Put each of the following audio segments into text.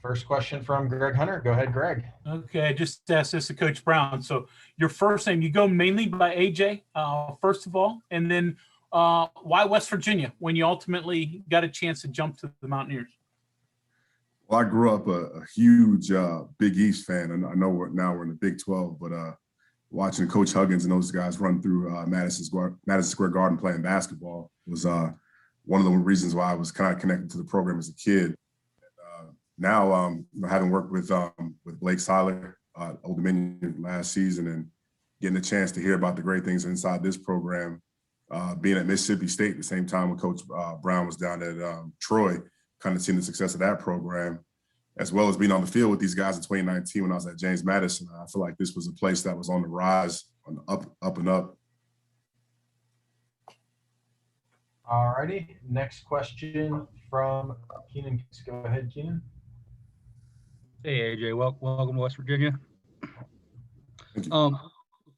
First question from Greg Hunter. Go ahead, Greg. Okay, just ask this to Coach Brown. So your first name, you go mainly by AJ, first of all, and then why West Virginia when you ultimately got a chance to jump to the Mountaineers? Well, I grew up a huge Big East fan, and I know now we're in the Big 12, but watching Coach Huggins and those guys run through Madison Square Garden playing basketball was one of the reasons why I was kind of connected to the program as a kid. Now, having worked with Blake Seiler, Old Dominion last season, and getting a chance to hear about the great things inside this program, being at Mississippi State at the same time when Coach Brown was down at Troy, kind of seeing the success of that program, as well as being on the field with these guys in 2019 when I was at James Madison. I feel like this was a place that was on the rise, on the up and up. All righty. Next question from Keenan. Go ahead, Keenan. Hey, AJ, welcome to West Virginia.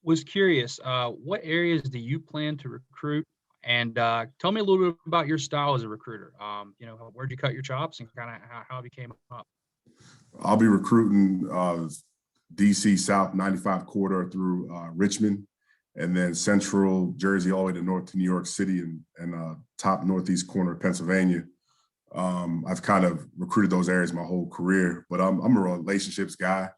Was curious, what areas do you plan to recruit? And tell me a little bit about your style as a recruiter. Where'd you cut your chops and kind of how it came up? I'll be recruiting DC South 95 corridor through Richmond, and then Central Jersey all the way to north to New York City and top northeast corner of Pennsylvania. I've kind of recruited those areas my whole career, but I'm a relationships guy.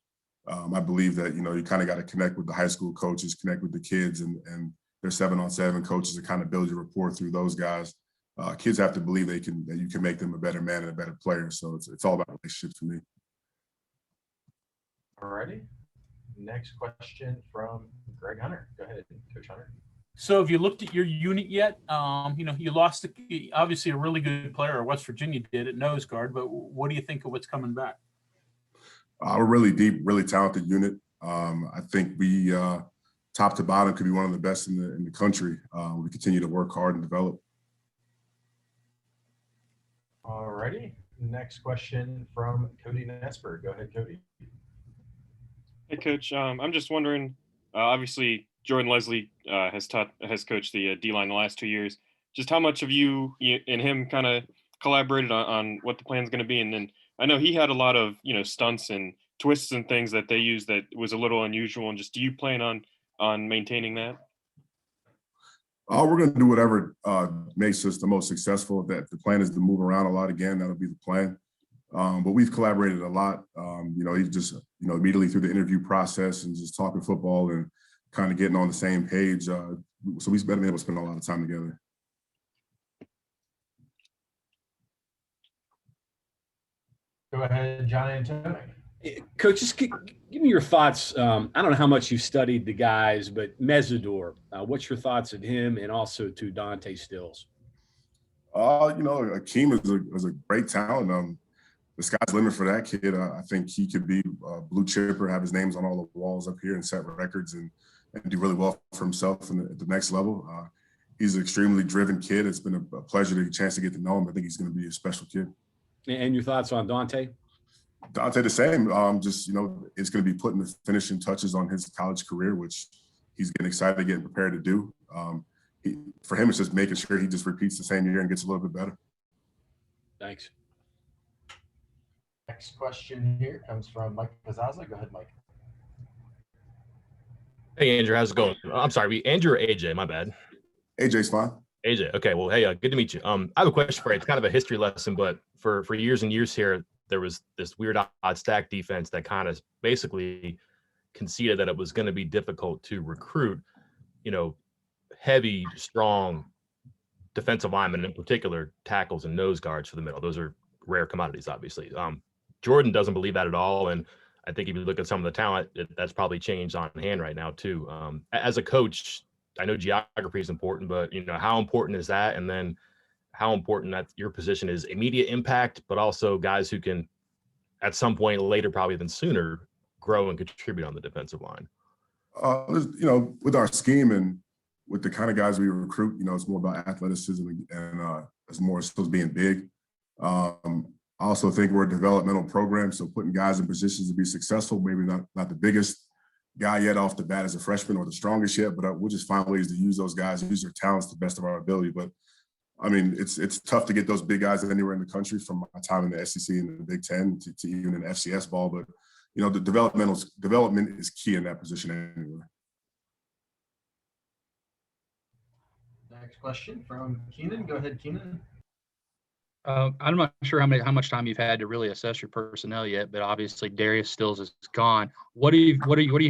I believe that, you kind of got to connect with the high school coaches, connect with the kids and their 7-on-7 coaches to kind of build your rapport through those guys. Kids have to believe that you can make them a better man and a better player. So it's all about relationships for me. All righty. Next question from Greg Hunter. Go ahead, Coach Hunter. So have you looked at your unit yet? You lost obviously a really good player, West Virginia did at nose guard, but what do you think of what's coming back? We're really deep, really talented unit. I think we top to bottom could be one of the best in the country. We continue to work hard and develop. All righty. Next question from Cody Nesper. Go ahead, Cody. Hey, Coach. I'm just wondering, obviously, Jordan Leslie has coached the D-line the last 2 years. Just how much of you and him kind of collaborated on what the plan is going to be? And then I know he had a lot of, stunts and twists and things that they used that was a little unusual. And just do you plan on maintaining that? We're going to do whatever makes us the most successful. That the plan is to move around a lot again. That'll be the plan. But we've collaborated a lot. He just, immediately through the interview process and just talking football and kind of getting on the same page. So we've been able to spend a lot of time together. Go ahead, John Antoni. Coach, just give me your thoughts. I don't know how much you've studied the guys, but Mesidor, what's your thoughts of him and also to Dante Stills? Akeem is a great talent. The sky's the limit for that kid. I think he could be a blue chipper, have his names on all the walls up here and set records and do really well for himself at the next level. He's an extremely driven kid. It's been a pleasure to get a chance to get to know him. I think he's going to be a special kid. And your thoughts on Dante? Dante, the same. It's going to be putting the finishing touches on his college career, which he's getting excited, getting prepared to do. For him, it's just making sure he just repeats the same year and gets a little bit better. Thanks. Next question here comes from Mike Pizzaza. Go ahead, Mike. Hey, Andrew, how's it going? I'm sorry, Andrew or AJ? My bad. AJ's fine. AJ, okay. Well, hey, good to meet you. I have a question for you. It's kind of a history lesson, but for years and years here, there was this weird odd stack defense that kind of basically conceded that it was going to be difficult to recruit, heavy, strong defensive linemen, in particular tackles and nose guards for the middle. Those are rare commodities, obviously. Jordan doesn't believe that at all, and I think if you look at some of the talent, that's probably changed on hand right now too. As a coach, I know geography is important, but how important is that? And then how important that your position is immediate impact, but also guys who can, at some point later, probably than sooner, grow and contribute on the defensive line. With our scheme and with the kind of guys we recruit, it's more about athleticism and it's more so being big. I also think we're a developmental program, so putting guys in positions to be successful, maybe not the biggest guy yet off the bat as a freshman or the strongest yet, but we'll just find ways to use those guys, use their talents to the best of our ability. But I mean, it's tough to get those big guys anywhere in the country, from my time in the SEC and the Big Ten to even in FCS ball. But, you know, the development is key in that position anyway. Next question from Keenan. Go ahead, Keenan. I'm not sure how much time you've had to really assess your personnel yet, but obviously Darius Stills is gone. What do you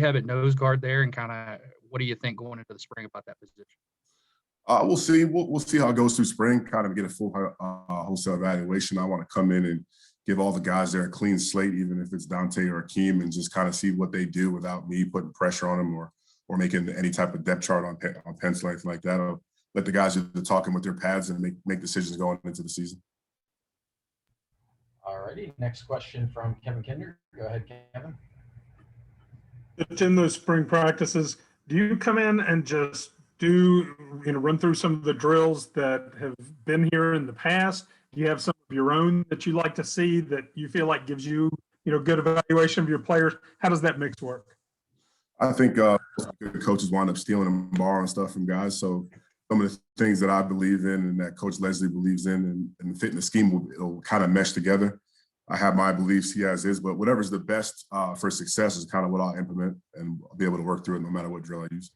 have at nose guard there, and kind of what do you think going into the spring about that position? We'll see. We'll see how it goes through spring. Kind of get a full wholesale evaluation. I want to come in and give all the guys there a clean slate, even if it's Dante or Akeem, and just kind of see what they do without me putting pressure on them or making any type of depth chart on pencil, anything like that. I'll let the guys do the talking with their pads and make decisions going into the season. All righty. Next question from Kevin Kinder. Go ahead, Kevin. In those spring practices, do you come in and just run through some of the drills that have been here in the past? Do you have some of your own that you like to see that you feel like gives you, good evaluation of your players? How does that mix work? I think good coaches wind up stealing and borrowing stuff from guys. So some of the things that I believe in and that Coach Leslie believes in and fitting the scheme, it'll kind of mesh together. I have my beliefs, he has his, but whatever's the best for success is kind of what I'll implement, and I'll be able to work through it no matter what drill I use.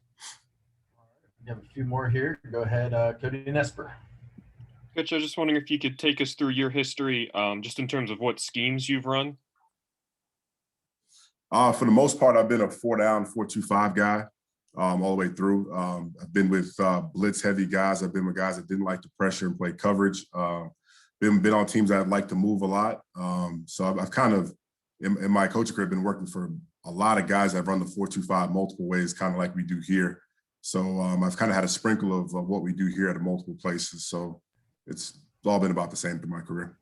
We have a few more here. Go ahead, Cody Nesper. Coach, I was just wondering if you could take us through your history, just in terms of what schemes you've run. For the most part, I've been a 4-down, 4-2-5 guy all the way through. I've been with blitz-heavy guys. I've been with guys that didn't like the pressure and play coverage. Been on teams that like to move a lot. So I've kind of, in my coaching career, been working for a lot of guys that run the 4-2-5 multiple ways, kind of like we do here. So I've kind of had a sprinkle of what we do here at multiple places. So it's all been about the same through my career.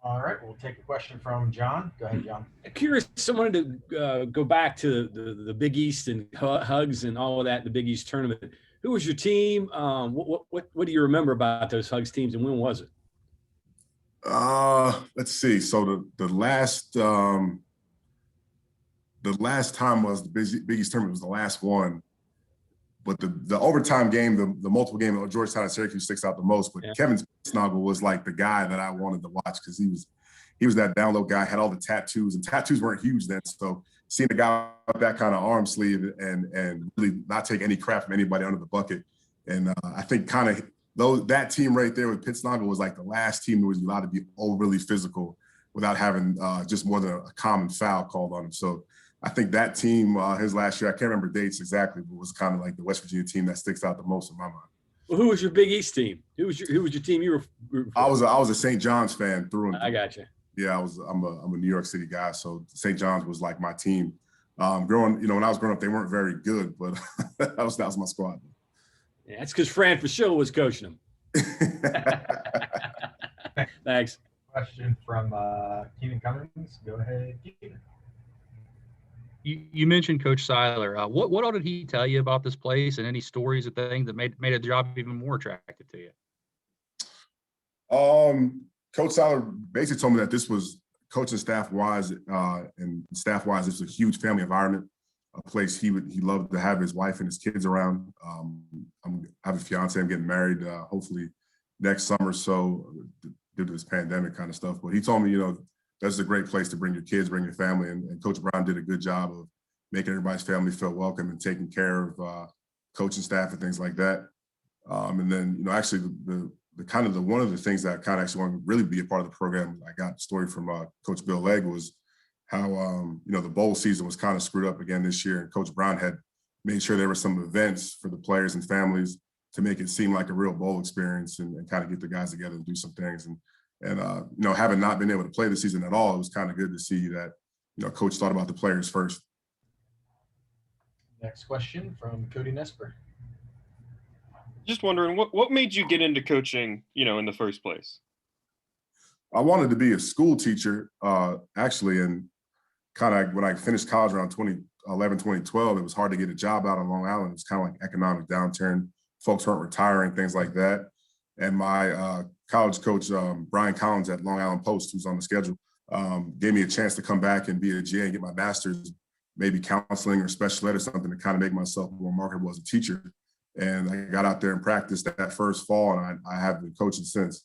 All right, we'll take a question from John. Go ahead, John. Curious, I wanted to go back to the Big East and Hugs and all of that, the Big East tournament. Who was your team? What do you remember about those Hugs teams, and when was it? Let's see. So the last time was the Big East tournament, was the last one. But the overtime game, the multiple game at Georgetown and Syracuse sticks out the most. But yeah. Kevin Snoggle was like the guy that I wanted to watch, because he was that down low guy, had all the tattoos, and tattoos weren't huge then. So seeing a guy with that kind of arm sleeve and really not take any crap from anybody under the bucket. And I think kind of that team right there with Pitt Snoggle was like the last team that was allowed to be overly physical without having just more than a common foul called on him. So I think that team, his last year, I can't remember dates exactly, but was kind of like the West Virginia team that sticks out the most in my mind. Well, who was your Big East team? Who was your team you were rooting for? I was a St. John's fan through and through. I got you. Yeah, I'm a New York City guy, so St. John's was like my team. When I was growing up, they weren't very good, but that was my squad. Yeah, that's because Fran Fischel was coaching them. Thanks. Question from Keenan Cummings. Go ahead, Keenan. You mentioned Coach Seiler. What all did he tell you about this place, and any stories or things that made a job even more attractive to you? Coach Seiler basically told me that this was coaching staff-wise this was a huge family environment, a place he loved to have his wife and his kids around. I have a fiance. I'm getting married hopefully next summer, so due to this pandemic kind of stuff. But he told me, this is a great place to bring your kids, bring your family, and Coach Brown did a good job of making everybody's family feel welcome and taking care of coaching staff and things like that. And then, actually, one of the things that I kind of actually wanted to really be a part of the program, I got a story from Coach Bill Legg, was how, the bowl season was kind of screwed up again this year. And Coach Brown had made sure there were some events for the players and families to make it seem like a real bowl experience and kind of get the guys together and do some things. And having not been able to play the season at all, it was kind of good to see that, Coach thought about the players first. Next question from Cody Nesper. Just wondering, what made you get into coaching, in the first place? I wanted to be a school teacher, actually, and kind of when I finished college around 2011, 2012, it was hard to get a job out on Long Island. It was kind of like economic downturn. Folks weren't retiring, things like that. And my college coach, Brian Collins at Long Island Post, who's on the schedule, gave me a chance to come back and be a GA and get my master's, maybe counseling or special ed or something, to kind of make myself more marketable as a teacher. And I got out there and practiced that first fall, and I have been coaching since.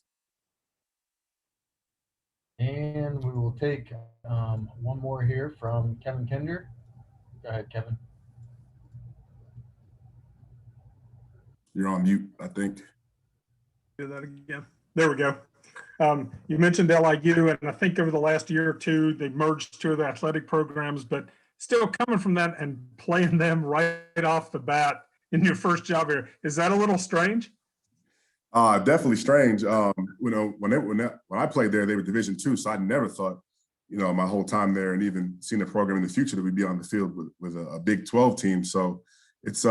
And we will take one more here from Kevin Kinder. Go ahead, Kevin. You're on mute, I think. Do that again. There we go. You mentioned LIU, and I think over the last year or two, they merged two of the athletic programs, but still coming from that and playing them right off the bat in your first job here. Is that a little strange? Definitely strange. You know, when I played there, they were Division II, so I never thought, you know, my whole time there and even seeing the program in the future that we'd be on the field with a Big 12 team. So it's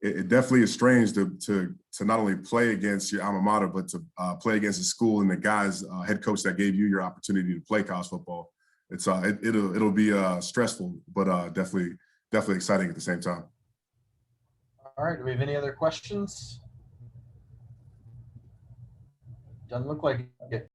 it definitely is strange to not only play against your alma mater, but to play against a school and the guys, head coach that gave you your opportunity to play college football. It'll be stressful, but definitely exciting at the same time. All right. Do we have any other questions? Doesn't look like it.